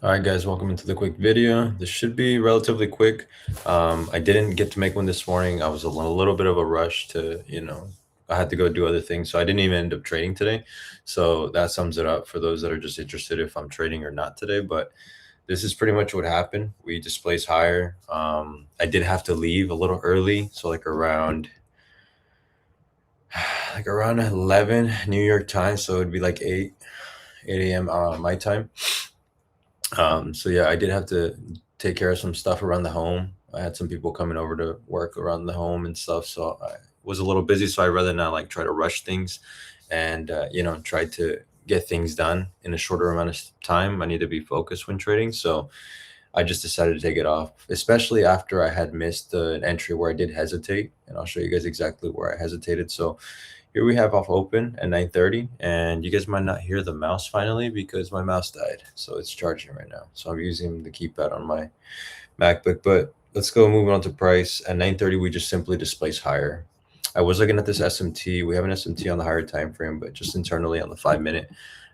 All right, guys, welcome into the quick video. This should be relatively quick. I didn't get to make one this morning. I was a little bit of a rush to, I had to go do other things. So I didn't even end up trading today. So that sums it up for those that are just interested if I'm trading or not today. But this is pretty much what happened. We displaced higher. I did have to leave a little early. So like around 11 New York time. So it'd be like 8 a.m. My time. So yeah, I did have to take care of some stuff around the home. I had some people coming over to work around the home and stuff, so I was a little busy. So I'd rather not like try to rush things, and try to get things done in a shorter amount of time. I need to be focused when trading, so I just decided to take it off, especially after I had missed an entry where I did hesitate, and I'll show you guys exactly where I hesitated. So here we have off open at 9:30, and you guys might not hear the mouse finally because my mouse died, so it's charging right now. So I'm using the keypad on my MacBook, but let's go moving on to price. At 9:30, we just simply displaced higher. I was looking at this SMT. We have an SMT on the higher time frame, but just internally on the 5 minute.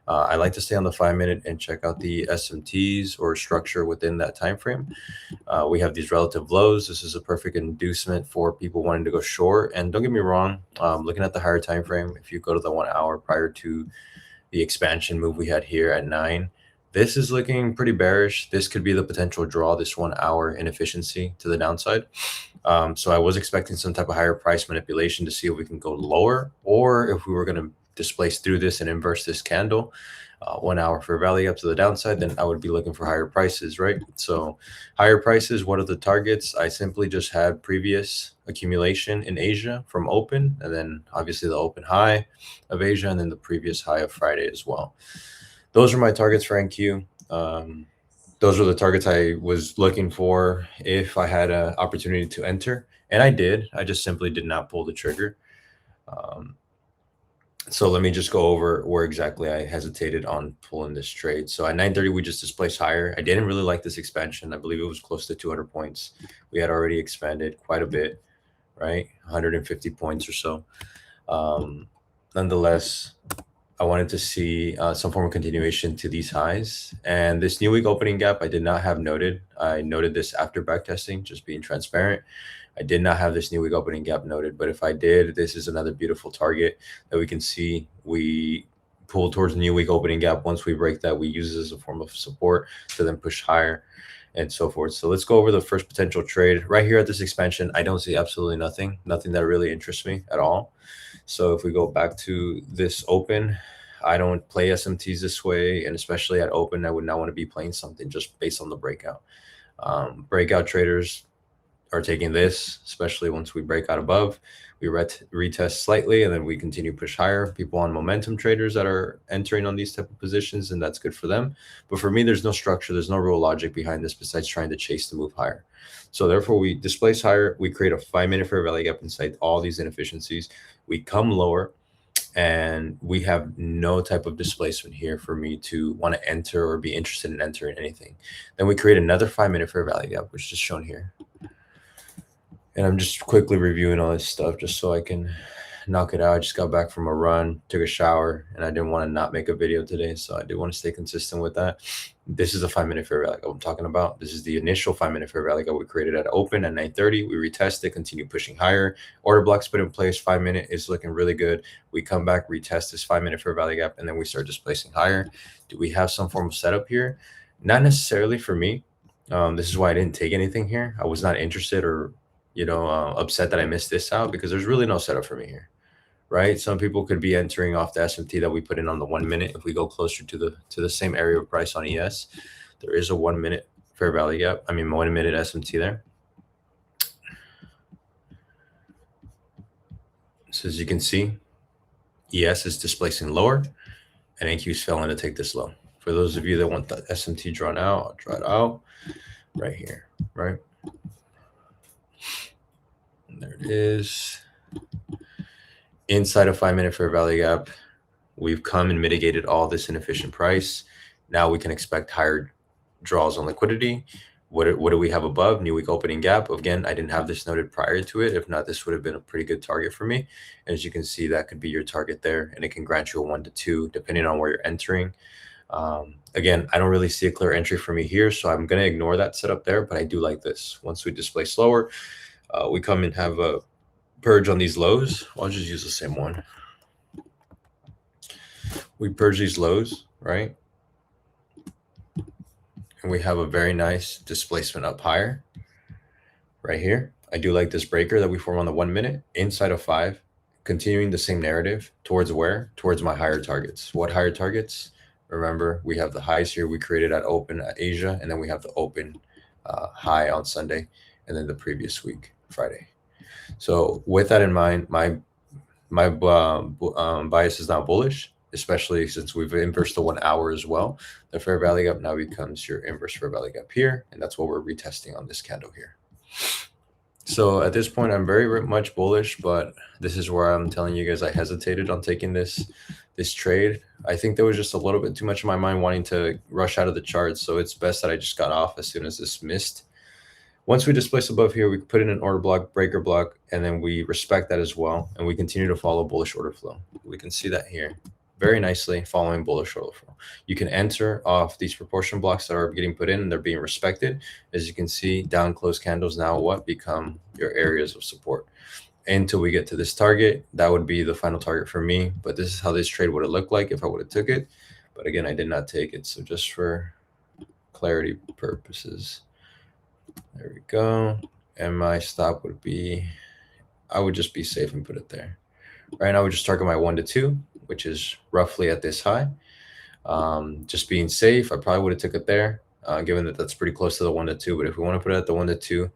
I like to stay on the 5 minute and check out the SMTs or structure within that time frame. We have these relative lows. This is a perfect inducement for people wanting to go short. And don't get me wrong, looking at the higher time frame, if you go to the 1 hour prior to the expansion move we had here at 9, this is looking pretty bearish. This could be the potential draw, this 1 hour inefficiency to the downside. So I was expecting some type of higher price manipulation to see if we can go lower, or if we were going to displace through this and inverse this candle. 1 hour for value up to the downside, then I would be looking for higher prices, right? So higher prices, what are the targets? I simply just had previous accumulation in Asia from open, and then obviously the open high of Asia, and then the previous high of Friday as well. Those are my targets for NQ. Those are the targets I was looking for if I had an opportunity to enter, and I did. I just simply did not pull the trigger. So let me just go over where exactly I hesitated on pulling this trade. So at 9:30, we just displaced higher. I didn't really like this expansion. I believe it was close to 200 points. We had already expanded quite a bit, right? 150 points or so. Nonetheless, I wanted to see some form of continuation to these highs. And this new week opening gap, I did not have noted. I noted this after backtesting, just being transparent. I did not have this new week opening gap noted, but if I did, this is another beautiful target that we can see. We pull towards the new week opening gap. Once we break that, we use it as a form of support to then push higher and so forth. So let's go over the first potential trade right here at this expansion. I don't see absolutely nothing that really interests me at all. So if we go back to this open, I don't play SMTs this way, and especially at open, I would not want to be playing something just based on the breakout. Breakout traders are taking this, especially once we break out above. We retest slightly, and then we continue push higher. People on momentum traders that are entering on these type of positions, and that's good for them. But for me, there's no structure. There's no real logic behind this besides trying to chase the move higher. So therefore, we displace higher. We create a 5 minute fair value gap inside all these inefficiencies. We come lower, and we have no type of displacement here for me to want to enter or be interested in entering anything. Then we create another 5 minute fair value gap, which is shown here. And I'm just quickly reviewing all this stuff just so I can knock it out. I just got back from a run, took a shower, and I didn't want to not make a video today, so I did want to stay consistent with that. This is a 5 minute fair value gap I'm talking about. This is the initial 5 minute fair value gap we created at open at 9:30. We retest it, continue pushing higher. Order blocks put in place. 5 minute is looking really good. We come back, retest this 5 minute fair value gap, and then we start displacing higher. Do we have some form of setup here? Not necessarily for me. This is why I didn't take anything here. I was not interested or upset that I missed this out, because there's really no setup for me here, right? Some people could be entering off the SMT that we put in on the 1 minute. If we go closer to the same area of price on ES, there is a 1 minute fair value gap. 1 minute SMT there. So as you can see, ES is displacing lower, and NQ is failing to take this low. For those of you that want the SMT drawn out, I'll draw it out right here, right? There it is. Inside a 5 minute fair value gap, we've come and mitigated all this inefficient price. Now we can expect higher draws on liquidity. What do we have above? New week opening gap. Again, I didn't have this noted prior to it. If not, this would have been a pretty good target for me. And as you can see, that could be your target there, and it can grant you a 1 to 2 depending on where you're entering. Again, I don't really see a clear entry for me here, so I'm going to ignore that setup there, but I do like this. Once we display slower, we come and have a purge on these lows. Well, I'll just use the same one. We purge these lows, right? And we have a very nice displacement up higher right here. I do like this breaker that we form on the 1 minute inside of 5, continuing the same narrative towards where? Towards my higher targets. What higher targets? Remember, we have the highs here we created at open at Asia, and then we have the open high on Sunday, and then the previous week, Friday. So with that in mind, my bias is now bullish, especially since we've inversed the 1 hour as well. The fair value gap now becomes your inverse fair value gap here, and that's what we're retesting on this candle here. So at this point, I'm very much bullish, but this is where I'm telling you guys I hesitated on taking this trade. I think there was just a little bit too much in my mind wanting to rush out of the charts, so it's best that I just got off as soon as this missed. Once we displace above here, we put in an order block, breaker block, and then we respect that as well, and we continue to follow bullish order flow. We can see that here very nicely following bullish order flow. You can enter off these proportion blocks that are getting put in and they're being respected. As you can see, down close candles now what become your areas of support. Until we get to this target, that would be the final target for me. But this is how this trade would have looked like if I would have took it. But again, I did not take it. So just for clarity purposes, there we go. And my stop would be, I would just be safe and put it there. Right now, I would just target my 1 to 2, which is roughly at this high. Just being safe, I probably would have took it there, given that that's pretty close to the 1 to 2. But if we want to put it at the 1 to 2,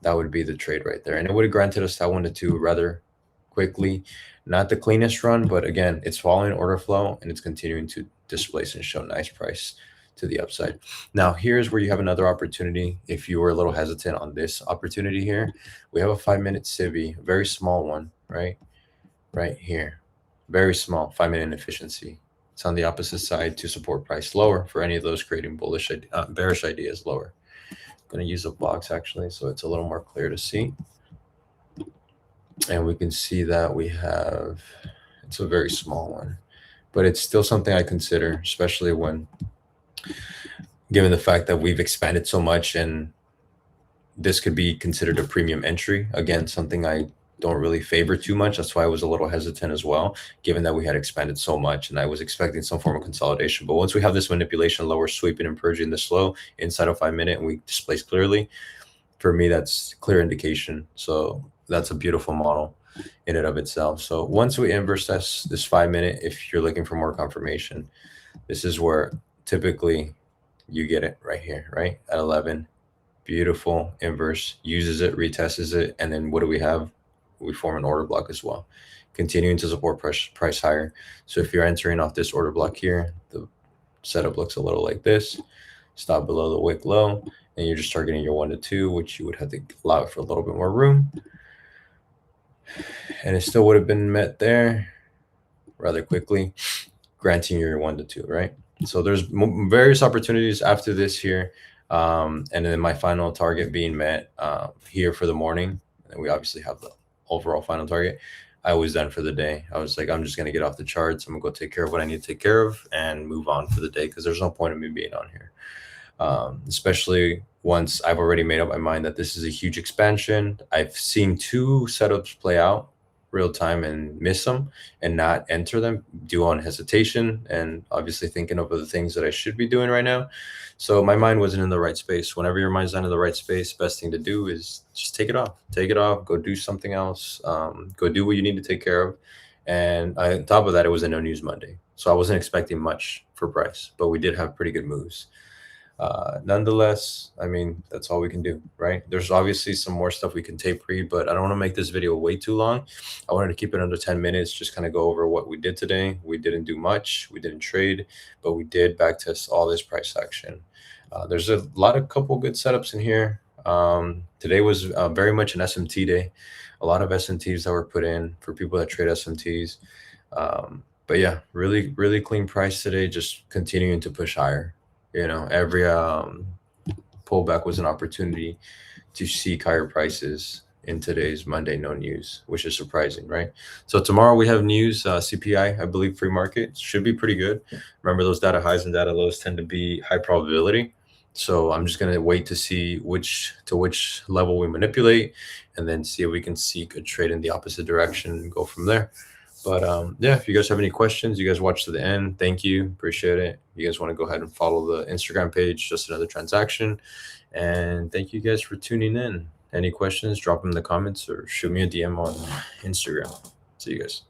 that would be the trade right there. And it would have granted us that 1 to 2 rather quickly. Not the cleanest run, but again, it's following order flow and it's continuing to displace and show nice price to the upside. Now, here's where you have another opportunity. If you were a little hesitant on this opportunity here, we have a 5-minute CIVI, a very small one, right here. Very small 5-minute inefficiency. It's on the opposite side to support price lower for any of those creating bullish, bearish ideas lower. I'm going to use a box actually, so it's a little more clear to see. And we can see that we have, it's a very small one, but it's still something I consider, especially when, given the fact that we've expanded so much and this could be considered a premium entry. Again, something I don't really favor too much. That's why I was a little hesitant as well, given that we had expanded so much and I was expecting some form of consolidation. But once we have this manipulation, lower sweeping and purging this low inside of 5 minute and we displace clearly, for me, that's clear indication. So that's a beautiful model in and of itself. So once we inverse this 5 minute, if you're looking for more confirmation, this is where typically you get it right here, right at 11. Beautiful inverse, uses it, retests it, and then what do we have? We form an order block as well, continuing to support price higher. So if you're entering off this order block here, the setup looks a little like this. Stop below the wick low, and you're just targeting your 1 to 2, which you would have to allow it for a little bit more room. And it still would have been met there rather quickly, granting your 1 to 2, right? So there's various opportunities after this here. And then my final target being met here for the morning. And we obviously have the overall final target. I was done for the day. I was like, I'm just going to get off the charts. I'm going to go take care of what I need to take care of and move on for the day, because there's no point in me being on here. Especially once I've already made up my mind that this is a huge expansion. I've seen 2 setups play out real time and miss them and not enter them due on hesitation and obviously thinking of the things that I should be doing right now. So my mind wasn't in the right space. Whenever your mind's not in the right space, best thing to do is just take it off, go do something else, go do what you need to take care of. And on top of that, it was a no news Monday. So I wasn't expecting much for price, but we did have pretty good moves. Nonetheless, I mean, that's all we can do, right? There's obviously some more stuff we can tape read, but I don't want to make this video way too long. I wanted to keep it under 10 minutes, just kind of go over what we did today. We didn't do much, we didn't trade, but we did backtest all this price action. There's a couple good setups in here. Today was very much an SMT day. A lot of SMTs that were put in for people that trade SMTs. But yeah, really, really clean price today, just continuing to push higher. You know, every pullback was an opportunity to seek higher prices. in today's Monday no news, which is surprising, right? So tomorrow we have news, CPI, I believe free market should be pretty good. Remember, those data highs and data lows tend to be high probability. So I'm just gonna wait to see which level we manipulate, and then see if we can seek a trade in the opposite direction and go from there. But yeah, if you guys have any questions, you guys watch to the end. Thank you, appreciate it. You guys want to go ahead and follow the Instagram page, just another transaction. And thank you guys for tuning in. Any questions, drop them in the comments or shoot me a DM on Instagram. See you guys.